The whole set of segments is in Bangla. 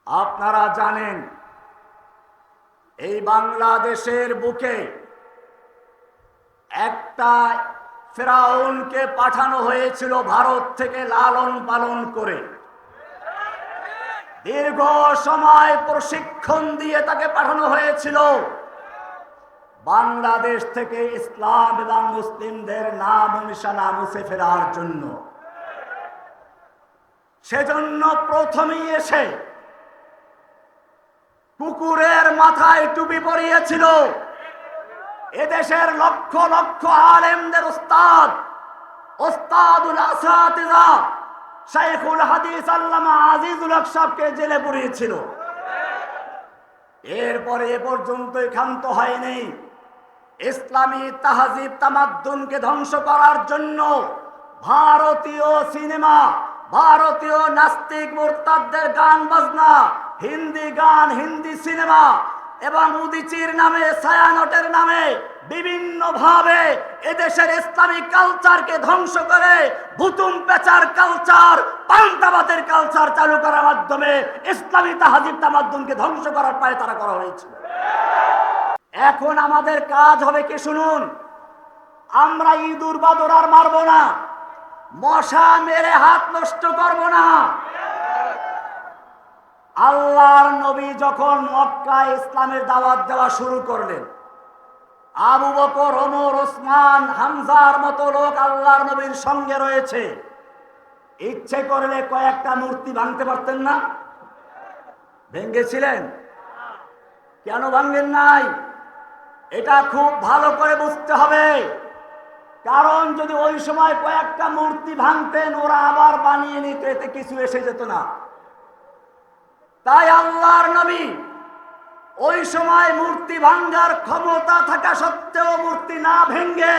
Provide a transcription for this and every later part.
আপনারা জানেন এই বাংলাদেশের বুকে একটা ফেরাউনকে পাঠানো হয়েছিল ভারত থেকে লালন পালন করে। দীর্ঘ সময় প্রশিক্ষণ দিয়ে তাকে পাঠানো হয়েছিল বাংলাদেশ থেকে ইসলাম এবং মুসলিমদের নাম নিশানা মুছে ফেলার জন্য। সেজন্য প্রথমেই এসে কুকুরের মাথায় টুপি পরিয়েছিল এদেশের লক্ষ লক্ষ আলেমদের ওস্তাদুল আসাতিজা শাইখুল হাদিস আল্লামা আজিজুল হক সাহেবকে জেলে পুরিয়েছিল। এরপরে এ পর্যন্ত ক্ষান্ত হয়নি। ইসলামী তাহজিব তামাদ্দুনকে ধ্বংস করার জন্য ভারতীয় সিনেমা, ভারতীয় নাস্তিক মুরতাদদের গান বাজনা, হিন্দি গান, হিন্দি সিনেমা এবং উদিচির নামে, ছায়ানটের নামে বিভিন্ন ভাবে এদেশের ইসলামিক কালচারকে ধ্বংস করে ভুতুম পেচার কালচার, পান্তাবাতের কালচার চালু করার মাধ্যমে ইসলামী তাহজিব তামাদ্দুনকে ধ্বংস করার পায়ে তারা করা হয়েছিল। এখন আমাদের কাজ হবে কি শুনুন, আমরা ইঁদুর বাদর আর মারবো না, মশা মেরে হাত নষ্ট করব না। আল্লাহর নবী যখন মক্কায় ইসলামের দাওয়াত দেওয়া শুরু করলেন, আবু বকর, ওমর, ওসমান, হামজার মতো লোক আল্লাহর নবীর সঙ্গে রয়েছে। ইচ্ছে করলে কয়েকটা মূর্তি ভাঙতে পারতেন না? ভেঙেছিলেন? কেন ভাঙলেন নাই? এটা খুব ভালো করে বুঝতে হবে। কারণ যদি ওই সময় কয়েকটা মূর্তি ভাঙতেন, ওরা আবার বানিয়ে নিত, এতে কিছু এসে যেত না। তাই আল্লাহর নবী ওই সময় মূর্তি ভাঙ্গার ক্ষমতা থাকা সত্ত্বেও মূর্তি না ভেঙ্গে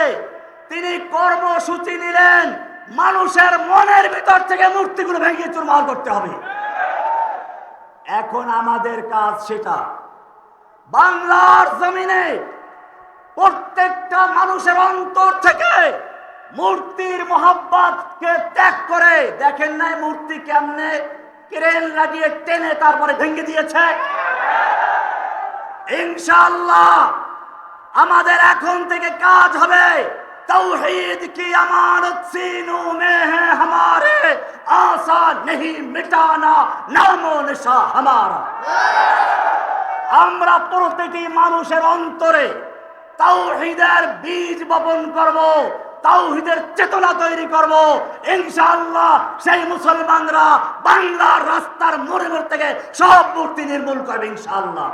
তিনি কর্মসূচি নিলেন, মানুষের মনের ভিতর থেকে মূর্তিগুলো ভেঙে চুরমার করতে হবে। এখন আমাদের কাজ সেটা। বাংলার জমিনে প্রত্যেকটা মানুষের অন্তর থেকে মূর্তির মোহাব্বতকে ত্যাগ করে, দেখেন নাই মূর্তি কেমনে ক্রেন লাগিয়ে টেনে তারপরে ভেঙে দিয়েছে। ইনশাআল্লাহ আমাদের এখন থেকে কাজ হবে तौहीद की अमानत सीनों में है हमारे, आशा नहीं मिटाना नामो निशा हमारा। আমরা প্রতিটি মানুষের অন্তরে তাওহীদের বীজ বপন করব, তাওহীদের চেতনা তৈরি করব। ইনশাআল্লাহ সেই মুসলমানরা বাংলার রাস্তার মোড়ে মোড় থেকে সব মূর্তি নির্মূল করবে ইনশাআল্লাহ।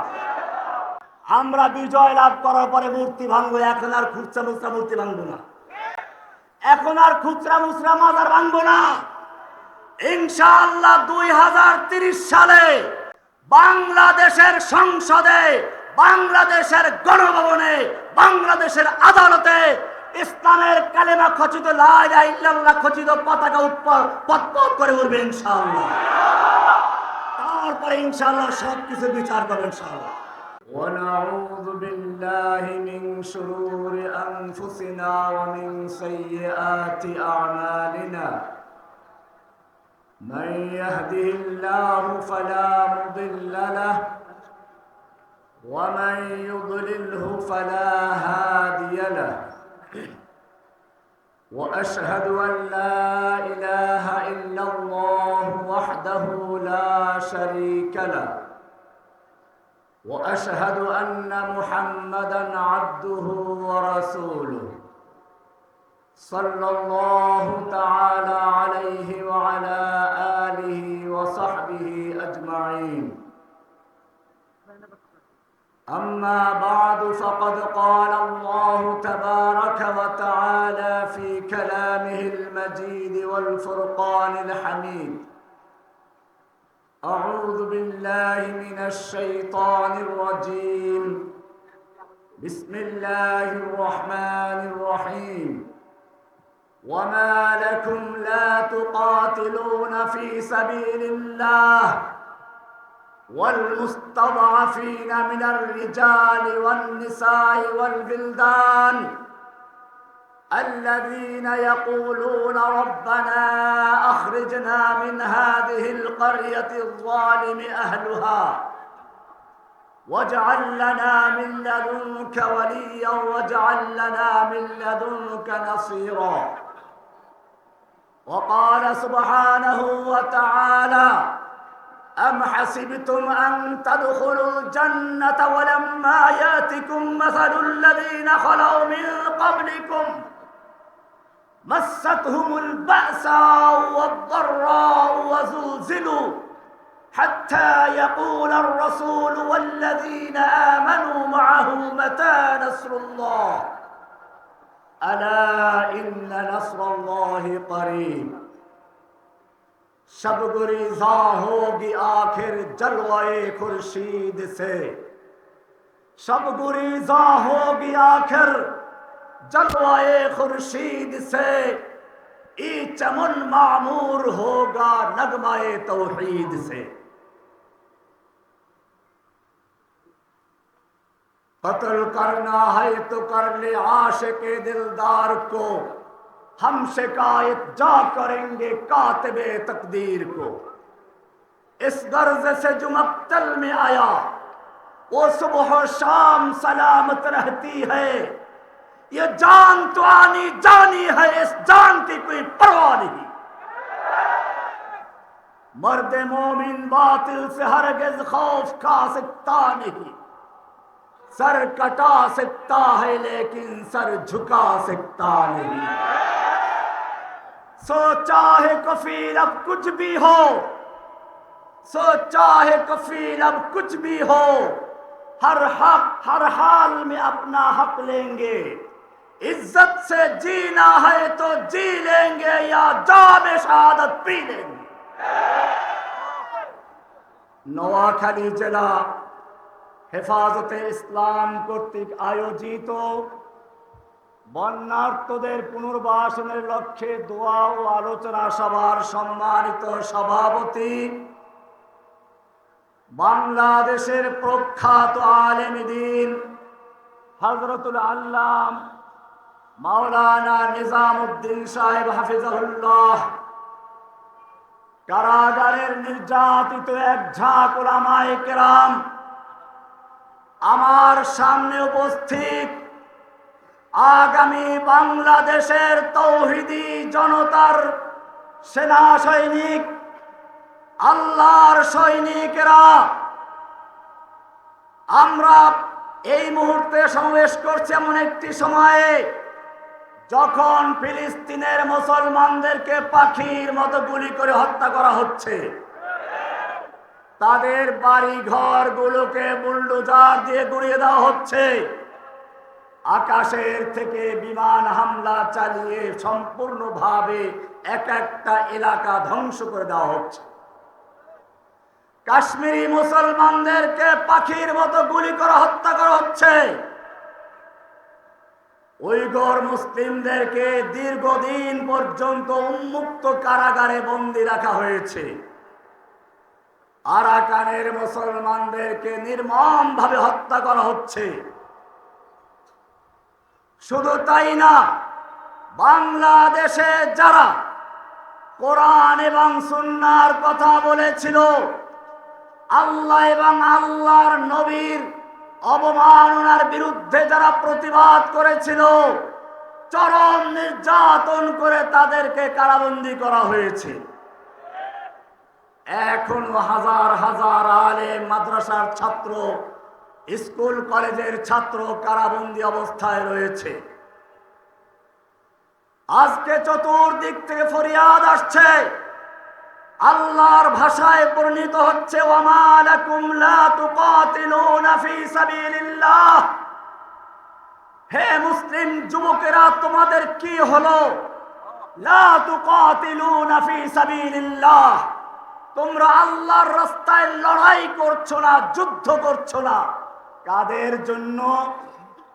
আমরা বিজয় লাভ করার পরে মূর্তি ভাঙবো, এখন আর খুচরা মুচরা মূর্তি ভাঙবো না, এখন আর খুচরা মুচরা মাজার ভাঙবো না। ইনশাআল্লাহ 2030 সালে বাংলাদেশের সংসদে, বাংলাদেশের গণভবনে, বাংলাদেশের আদালতে ইসলামের কালেমা খচিত লা ইলাহা ইল্লাল্লাহ খচিত পতাকা পতপত করে উঠবে ইনশাআল্লাহ। তারপরে ইনশাআল্লাহ সবকিছু বিচার করবেন ইনশাআল্লাহ। ونعوذ بالله من شرور أنفسنا ومن سيئات أعمالنا، من يهده الله فلا مضل له ومن يضلله فلا هادي له، وأشهد أن لا إله إلا الله وحده لا شريك له، وأشهد أن محمدًا عبده ورسوله، صلى الله تعالى عليه وعلى آله وصحبه أجمعين. أما بعد، فقد قال الله تبارك وتعالى في كلامه المجيد والفرقان الحميد: أعوذ بالله من الشيطان الرجيم، بسم الله الرحمن الرحيم. وما لكم لا تقاتلون في سبيل الله والمستضعفين من الرجال والنساء والولدان الذين يقولون ربنا أخرجنا من هذه القرية الظالم أهلها واجعل لنا من لدنك وليا واجعل لنا من لدنك نصيرا وقال سبحانه وتعالى أم حسبتم أن تدخلوا الجنة ولما يأتكم مثل الذين خلوا من قبلكم مستهم البأساء والضراء وزلزلوا حتى يقول الرسول والذين آمنوا معه متى نصر الله ألا إن نصر الله قريب शब गुरीज़ा होगी आखिर जलवाए खुर्शीद से शब गुरीज़ा होगी आखिर जलवाए खुर्शीद से ई चमन मामूर होगा नगमाए तौहीद से कत्ल करना है तो कर ले आशिक़े दिलदार को हम शिकायत जा करेंगे कातिबे तकदीर को इस गर्ज से जो मक्तल में आया वो सुबह शाम सलामत रहती है ये जान तो आनी जानी है इस जान की कोई परवाह नहीं मर्द मोमिन बातिल से हरगिज़ खौफ खा सकता नहीं सर कटा सकता है लेकिन सर झुका सकता नहीं सोचा है कफील अब कुछ भी हो सोचा है कफील अब कुछ भी हो हर हाल में अपना हक लेंगे इज्जत से जीना है तो जी लेंगे या जाम शहादत पी लेंगे নোয়াখালী জেলা হেফাজতে ইসলাম কর্তৃক আয়োজিত বন্যার্তদের পুনর্বাসনের লক্ষ্যে দোয়া ও আলোচনা সভার সম্মানিত সভাপতি বাংলাদেশের প্রখ্যাত আলেম দ্বীন হযরতুল আল্লাম মাওলানা নিজামউদ্দিন সাহেব হাফিজাহুল্লাহ কারাগারের নির্যাতিত এক ঝাঁক উলামায়ে কেরাম আমার সামনে উপস্থিত আগামী বাংলাদেশের তৌহিদি জনতার সেনা সৈনিক আল্লাহর সৈনিকেরা আমরা এই মুহূর্তে সমাবেশ করছি এমন একটি সময়ে যখন ফিলিস্তিনের মুসলমানদেরকে পাখির মতো গুলি করে হত্যা করা হচ্ছে তাদের বাড়ি ঘর গুলোকে বুলডোজার দিয়ে গুড়িয়ে দেওয়া হচ্ছে আকাশের থেকে বিমান হামলা চালিয়ে সম্পূর্ণভাবে এক একটা এলাকা ধ্বংস করে দেওয়া হচ্ছে কাশ্মীরি মুসলমানদেরকে পাখির মতো গুলি করে হত্যা করা হচ্ছে উইগর মুসলিমদেরকে দীর্ঘদিন পর্যন্ত উন্মুক্ত কারাগারে বন্দী রাখা হয়েছে আরাকানের মুসলমানদেরকে নির্মমভাবে হত্যা করা হচ্ছে শুধু তাই না বাংলাদেশে যারা কোরআন এবং সুন্নাহর কথা বলেছিল আল্লাহ এবং আল্লাহর নবীর অবমাননার বিরুদ্ধে যারা প্রতিবাদ করেছিল চরম নির্যাতন করে তাদেরকে কারাবন্দী করা হয়েছে এখন হাজার হাজার আলেম মাদ্রাসার ছাত্র স্কুল কলেজের ছাত্র কারাবন্দী অবস্থায় রয়েছে আজকে চতুর্দিক থেকে ফরিয়াদ আসছে আল্লাহর ভাষায় পরিণত হচ্ছে ওয়ামা লাকুম লা তুকাতিলুনা ফি সাবিলিল্লাহ হে মুসলিম যুবকেরা তোমাদের কি হলো লা তুকাতিলুনা ফি সাবিলিল্লাহ তোমরা আল্লাহর রাস্তায় লড়াই করছো না যুদ্ধ করছো না কাদের জন্য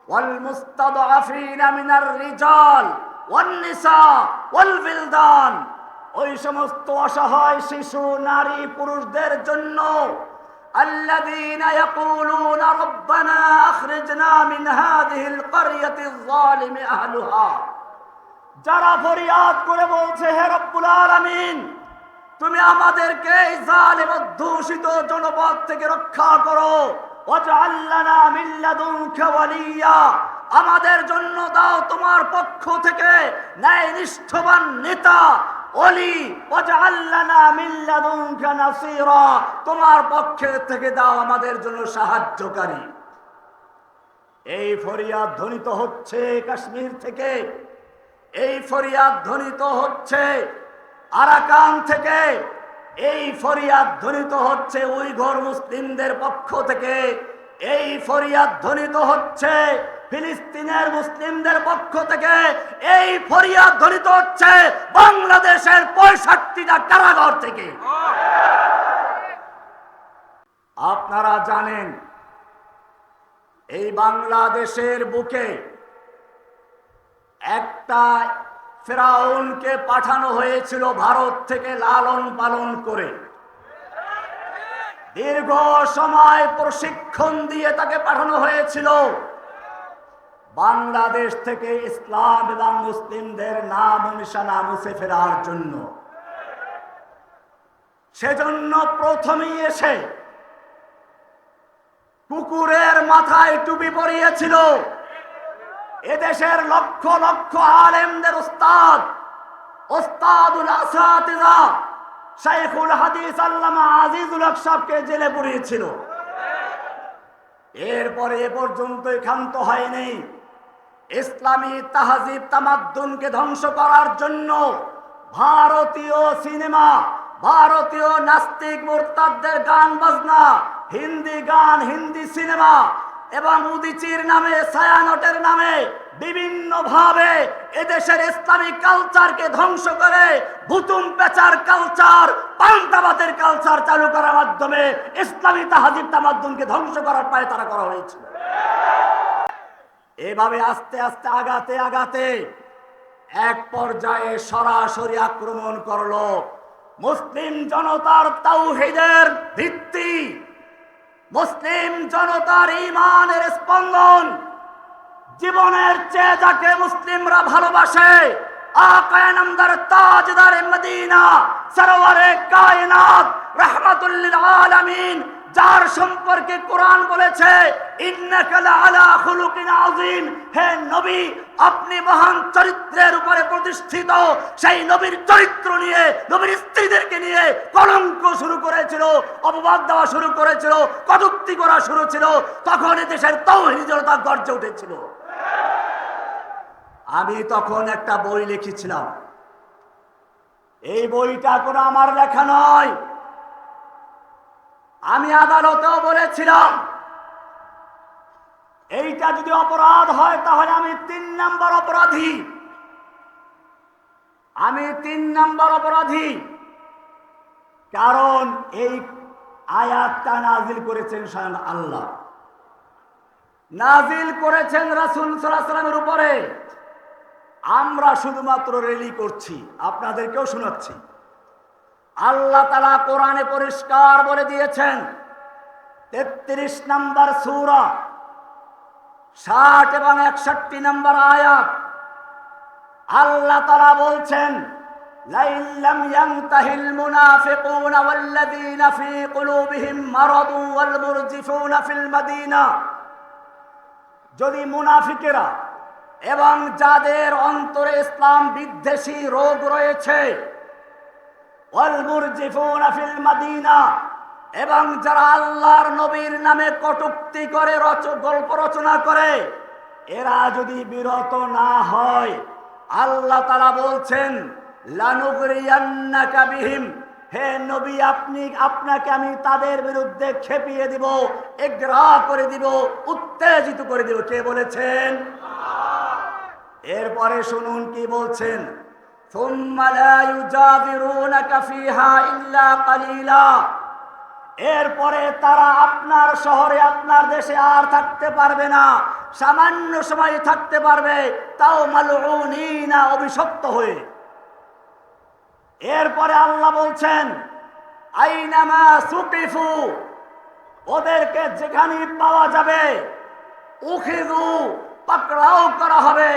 ওয়াল মুস্তাদআফিনা মিনার রিজাল ওয়ান নিসা ওয়াল বিলদান ওই সমস্ত অসহায় শিশু নারী পুরুষদের জন্য আল্লাযীনা ইয়াকুলুনা রাব্বানা আখরিজনা মিন হাযিহিল ক্বরিয়াতিয যালিমি আহলুহা যারা ফরিয়াদ করে বলছে, হে রব্বুল আলামিন, তুমি আমাদেরকে এই জালিম অধ্যুষিত জনপদ থেকে রক্ষা করো, ওয়াজআল লানা মিন লাদুনকা ওয়ালিয়া, আমাদের জন্য দাও তোমার পক্ষ থেকে ন্যায়নিষ্ঠবান নেতা ওলি, ওয়াজআল লানা মিন লাদুনকা নাসীরা, তোমার পক্ষ থেকে দাও আমাদের জন্য সাহায্যকারী। এই ফরিয়াদ ধ্বনিত হচ্ছে কাশ্মীর থেকে, এই ফরিয়াদ ধ্বনিত হচ্ছে আরাকান থেকে, এই ফরিয়াদ ধ্বনিত হচ্ছে উইঘুর মুসলিমদের পক্ষ থেকে, এই ফরিয়াদ ধ্বনিত হচ্ছে ফিলিস্তিনের মুসলিমদের পক্ষ থেকে, এই ফরিয়াদ ধ্বনিত হচ্ছে বাংলাদেশের 65টা কারাগার থেকে। আপনারা জানেন এই বাংলাদেশের বুকে একটা ফেরাউনকে পাঠানো হয়েছিল ভারত থেকে লালন পালন করে, দীর্ঘ সময় প্রশিক্ষণ দিয়ে তাকে পাঠানো হয়েছিল বাংলাদেশ থেকে ইসলাম এবং মুসলিমদের নাম নিশানা মুছে ফেরার জন্য। সেজন্য প্রথমেই এসে কুকুরের মাথায় টুপি পরিয়েছিল এদেশের লক্ষ লক্ষ আলেমদের ওস্তাদুল আসাতিজা শাইখুল হাদিস আল্লামা আজিজুল হক সাহেবকে জেলে পুরিয়েছিল। এরপরে এ পর্যন্ত ক্ষান্ত হয়নি, ইসলামী তাহজিব তামাদ্দুনকে ধ্বংস করার জন্য ভারতীয় সিনেমা, ভারতীয় নাস্তিক মুরতাদদের গান বাজনা, হিন্দি গান, হিন্দি সিনেমা এবং উদিচির নামে, ছায়ানটের নামে বিভিন্ন ভাবে এদেশের ইসলামিক কালচারকে ধ্বংস করে ভুতুম পেচার কালচার, পান্তাবাদের কালচার চালু করার মাধ্যমে ইসলামী তাহজিব তামাদ্দুনকে ধ্বংস করার পায়ে তারা করা হয়েছিল। এভাবে আস্তে আস্তে আগাতে আগাতে এক পর্যায়ে সরাসরি আক্রমণ করলো মুসলিম জনতার তাওহীদের ভিত্তি, মুসলিম জনতার ঈমানের স্পন্দন, জীবনের চেয়ে যাকে মুসলিমরা ভালোবাসে, আকায়ে নামদার তাজদার মদিনা সরওয়ারে কায়নাত রাহমাতুল লিল আলামিন, যার সম্পর্কে কোরআন বলেছে ইন্নাকা লাআলা খুলুকিন আযীম, হে নবী আপনি মহান চরিত্রের উপরে প্রতিষ্ঠিত, সেই নবীর চরিত্র নিয়ে, নবীর স্ত্রীদেরকে নিয়ে কলঙ্ক শুরু করেছিল, অপবাদ দেওয়া শুরু করেছিল, কটূক্তি করা শুরু ছিল, তখন দেশের তাওহীদ জনতা গর্জে উঠেছিল। আমি তখন একটা বই লিখেছিলাম, এই বইটা কোনো আমার লেখা নয়, আমি আদালতেও বলেছিলাম এইটা যদি অপরাধ হয় তাহলে আমি 3 নম্বর অপরাধী, আমি 3 নম্বর অপরাধী। কারণ এই আয়াতটা নাজিল করেছেন স্বয়ং আল্লাহ, নাজিল করেছেন রাসূল সাল্লাল্লাহু আলাইহি ওয়াসাল্লামের উপরে, আমরা শুধুমাত্র রেলি করছি, আপনাদেরকেও শোনাচ্ছি। আল্লাহ তাআলা কোরআনে পরিষ্কার বলে দিয়েছেন 33 নম্বর সূরা 60 এবং 61 নম্বর আয়াত, আল্লাহ তাআলা বলছেন লাইল্লাম ইয়ানতাহিল মুনাফিকুনা ওয়াল্লাযীনা ফী কুলুবিহিম মারাদুন ওয়াল মুরজিফুনা ফিল মাদিনা, যদি মুনাফিকেরা এবং যাদের অন্তরে ইসলাম বিদ্বেষী রোগ রয়েছে, ওয়াল মুরজিফুনা ফিল মাদিনা, এবং যারা আল্লাহর নবীর নামে কটূক্তি করে, গল্প রচনা করে, এরা যদি বিরত না হয়, আল্লাহ তাআলা বলছেন লানুগরিয়ান্নাকা বিহিম, হে নবী আপনাকে আমি তাদের বিরুদ্ধে খেপিয়ে দিব, ইগরা করে দিব, উত্তেজিত করে দিব। কে বলেছেন? এরপরে শুনুন কি বলছেন, সুম্মা লা ইউজাবিরুনাকা ফিহা ইল্লা কালিলা, এরপরে তারা আপনার শহরে, আপনার দেশে আর থাকতে পারবে না, সামান্য সময় থাকতে পারবে, তাও মালউনিনা, অভিশপ্ত হয়ে। এরপরে আল্লাহ বলছেন আইনামা সুকিফু, ওদেরকে যেখানে পাওয়া যাবে, উখিযু, পাকড়াও করা হবে।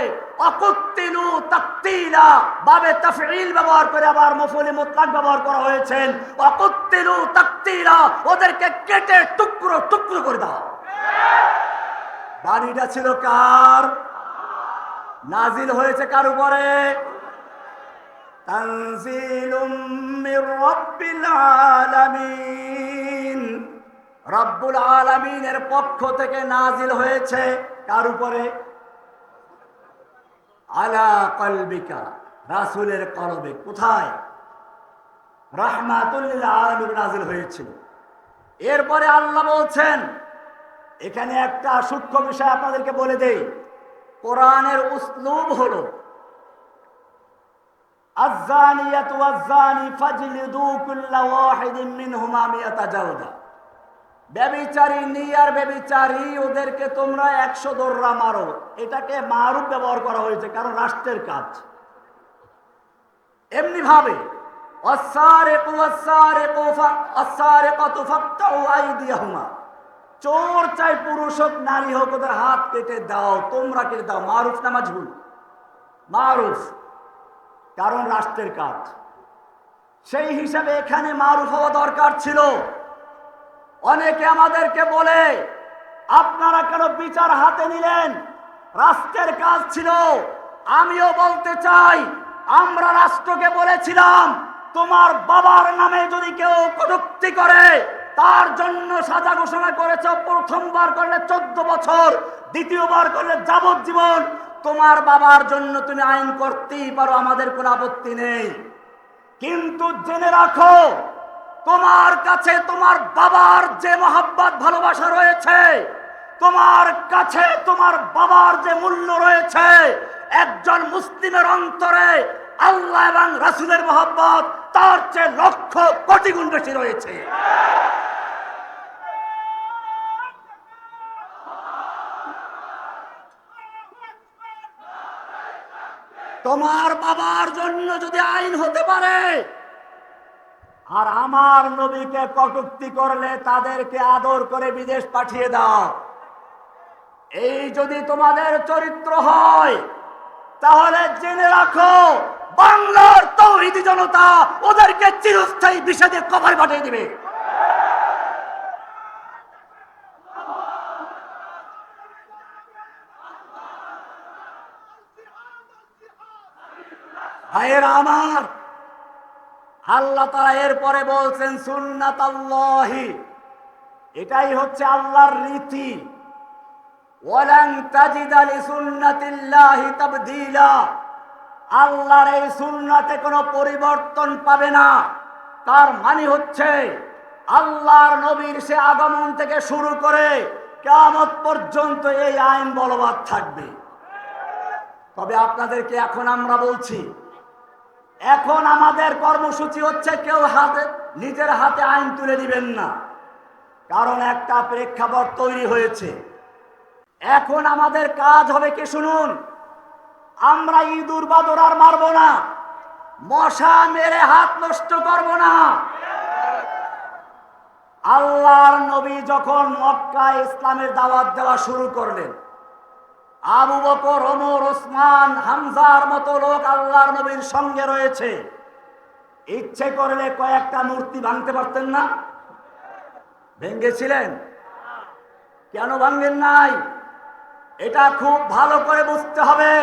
অকুত্তিলু তাকতিলা, বাবে তাফঈল ব্যবহার করে আবার মফউলে মুতলাক ব্যবহার করা হয়েছে। অকুত্তিলু তাকতিলা, ওদেরকে কেটে টুকরো টুকরো করে দাও। বাণীটা ছিল কার? নাজিল হয়েছে কার উপরে? তানজিলুম মির রাব্বিল আলামিন, রব্বুল আলামিনের পক্ষ থেকে নাজিল হয়েছে কার উপরে? আলা কলবিকা, রাসূলের কলবে। কোথায়? রাহমাতুল লিল আলামিন নাজিল হয়েছিল। এরপরে আল্লাহ বলছেন, এখানে একটা সূক্ষ্ম বিষয় আপনাদেরকে বলে দেই। কোরআনের উসলুব হলো আয-যানিয়াতু ওয়াজ-যানি ফাজলিদু কুল্লা ওয়াহিদিন মিনহুমা মিয়াতা জালদা। ব্যভিচারিণী আর ব্যভিচারী, ওদেরকে তোমরা 100 দোররা মারো। এটাকে মারুফ ব্যবহার করা হয়েছে, কারণ রাষ্ট্রের কাজ। এমনি ভাবে ওয়াস-সারিকু ওয়াস-সারিকু ওয়াস-সারিকাতু ফাকতাউ আইদিয়াহুমা, চোর চাই পুরুষ হোক নারী হোক, ওদের হাত কেটে দাও। তোমরা কেটে দাও। মারুফ না মাজহুল? মারুফ, কারণ রাষ্ট্রের কাজ। সেই হিসাবে এখানে মারুফ হওয়া দরকার ছিল। অনেকে আমাদেরকে বলে, আপনারা কেন বিচার হাতে নিলেন? রাষ্ট্রের কাজ ছিল। আমিও বলতে চাই, আমরা রাষ্ট্রকে বলেছিলাম, তোমার বাবার নামে যদি কেউ কটূক্তি করে তার জন্য সাজা ঘোষণা করেছ। প্রথমবার করলে 14 বছর, দ্বিতীয়বার করলে যাবজ্জীবন। তোমার বাবার জন্য তুমি আইন করতেই পারো, আমাদের কোনো আপত্তি নেই। কিন্তু জেনে রাখো, তোমার কাছে তোমার বাবার যে মহব্বত ভালোবাসা রয়েছে, তোমার কাছে তোমার বাবার যে মূল্য রয়েছে, একজন মুসলিমের অন্তরে আল্লাহ এবং রাসূলের মহব্বত তার চেয়ে লক্ষ কোটি গুণ বেশি রয়েছে। তোমার বাবার জন্য যদি আইন হতে পারে, আর আমার নবীকে কটূক্তি করলে তাদেরকে আদর করে বিদেশ পাঠিয়ে দাও, এই যদি তোমাদের চরিত্র হয়, তাহলে জেনে রাখো, বাংলার তাওহীদি জনতা ওদেরকে চিরস্থায়ী বিষাদের কবরে পাঠিয়ে দিবে। ভাইয়েরা আমার, আল্লাহ তাআলা এরপরে বলছেন সুন্নাতাল্লাহি, এটাই হচ্ছে আল্লাহর রীতি। ওয়ালান তাজিদা লিসুন্নাতিল্লাহি তাবদীলা, আল্লাহর এই সুন্নাতে কোনো পরিবর্তন পাবে না। তার মানে হচ্ছে আল্লাহর নবীর সে আগমন থেকে শুরু করে কিয়ামত পর্যন্ত এই আইন বলবৎ থাকবে। তবে আপনাদেরকে এখন আমরা বলছি, এখন আমাদের কর্মসূচি হচ্ছে, কেউ নিজের হাতে আইন তুলে দিবেন না, কারণ একটা প্রেক্ষাপট তৈরি হয়েছে। এখন আমাদের কাজ হবে কি শুনুন, আমরা ইঁদুর বাদর আর মারবো না, মশা মেরে হাত নষ্ট করব না। আল্লাহর নবী যখন মক্কায় ইসলামের দাওয়াত দেওয়া শুরু করলেন, আবু বকর, ওমর, ওসমান, হামজার মতো লোক আল্লাহর নবীর সঙ্গে রয়েছে। ইচ্ছে করলে কয়েকটা মূর্তি ভাঙতে পারতেন না? ভেঙেছিলেন? কেন ভাঙেন নাই? এটা খুব ভালো করে বুঝতে হবে।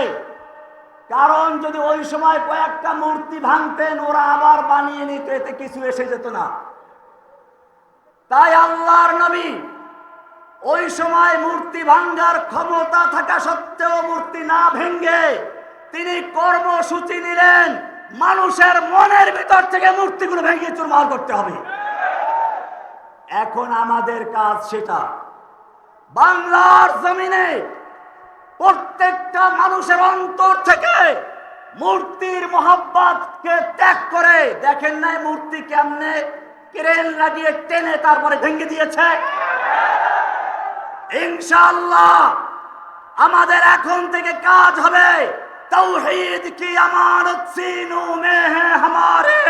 কারণ যদি ওই সময় কয়েকটা মূর্তি ভাঙতেন, ওরা আবার বানিয়ে নিত, এতে কিছু এসে যেত না। তাই আল্লাহর নবী ওই সময় মূর্তি ভাঙ্গার ক্ষমতা থাকা সত্ত্বেও মূর্তি না ভেঙ্গে তিনি কর্মসূচি নিলেন, মানুষের মনের ভিতর থেকে মূর্তিগুলো ভেঙে চুরমার করতে হবে। এখন আমাদের কাজ সেটা। বাংলার জমিনে প্রত্যেকটা মানুষের অন্তর থেকে মূর্তির মহব্বতকে ত্যাগ করে, দেখেন নাই মূর্তি কেমনে ক্রেন লাগিয়ে টেনে তারপরে ভেঙে দিয়েছে। ইনশাআল্লাহ আমাদের এখন থেকে কাজ হবে, तौहीद की अमानत सीनों में है हमारे,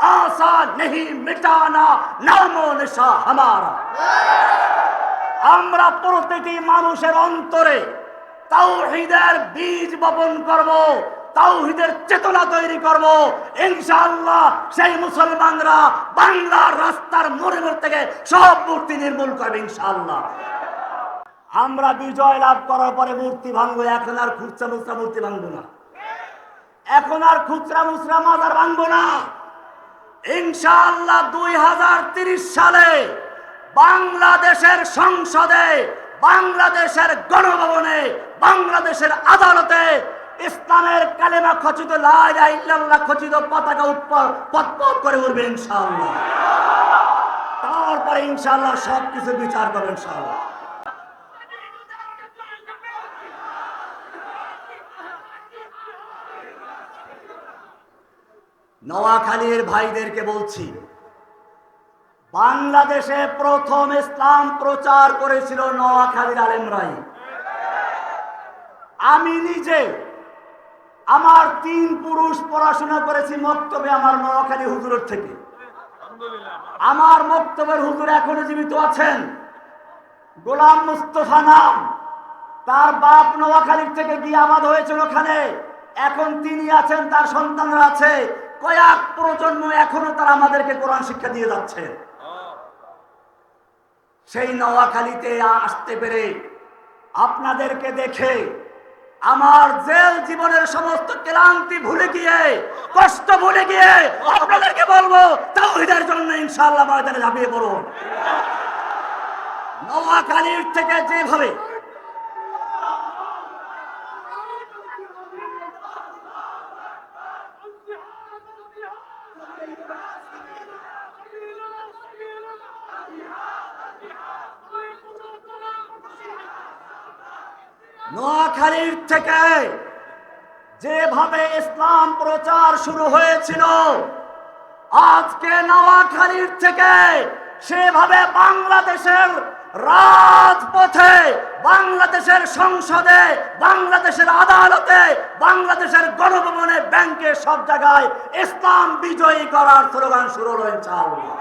आशा नहीं मिटाना नामो निशा हमारा। আমরা প্রতিটি মানুষের অন্তরে তাওহীদের বীজ বপন করব, তাওহীদের চেতনা তৈরি করব। ইনশাআল্লাহ সেই মুসলমানরা বাংলার রাস্তার মোড়ে মোড় থেকে সব মূর্তি নির্মূল করবে ইনশাআল্লাহ। আমরা বিজয় লাভ করার পরে মূর্তি ভাঙবো, এখন আর খুচরা মুচরা মূর্তি ভাঙবো না, এখন আর খুচরা মুচরা মাজার ভাঙবো না। ইনশাআল্লাহ 2030 সালে বাংলাদেশের সংসদে, বাংলাদেশের গণভবনে, বাংলাদেশের আদালতে ইসলামের কালেমা খচিত লা ইলাহা ইল্লাল্লাহ খচিত পতাকা পতপত করে উঠবে ইনশাআল্লাহ। তারপরে ইনশাআল্লাহ সবকিছু বিচার করবেন ইনশাআল্লাহ। নোয়াখালীর ভাইদেরকে বলছি, বাংলাদেশে প্রথম ইসলাম প্রচার করেছিল নোয়াখালীর আলেমরাই। আমি নিজে আমার 3 পুরুষ পড়াশোনা করেছি মক্তবে আমার নোয়াখালী হুজুরের থেকে। আমার মক্তবের হুজুর এখনো জীবিত আছেন, গোলাম মুস্তফা নাম। তার বাপ নোয়াখালীর থেকে গিয়ে আবাদ হয়েছিল ওখানে, এখন তিনি আছেন, তার সন্তানরা আছে, কয়েক প্রজন্ম এখনো তারা আমাদেরকে কোরআন শিক্ষা দিয়ে যাচ্ছে। সেই নোয়াখালীতে আসতে পেরে আপনাদেরকে দেখে আমার জেল জীবনের সমস্ত ক্লান্তি ভুলে গিয়ে, কষ্ট ভুলে গিয়ে আপনাদেরকে বলবো তাওহীদের জন্য ইনশাআল্লাহ ময়দানে ঝাঁপিয়ে পড়ুন। নোয়াখালীর থেকে যেভাবে নোয়াখালীর থেকে যেভাবে ইসলাম প্রচার শুরু হয়েছিল, আজকে নোয়াখালীর থেকে সেভাবে বাংলাদেশের রাজপথে, বাংলাদেশের সংসদে, বাংলাদেশের আদালতে, বাংলাদেশের গণভবনে, ব্যাংকে, সব জায়গায় ইসলাম বিজয়ী করার স্লোগান শুরু হলো ইনশাআল্লাহ।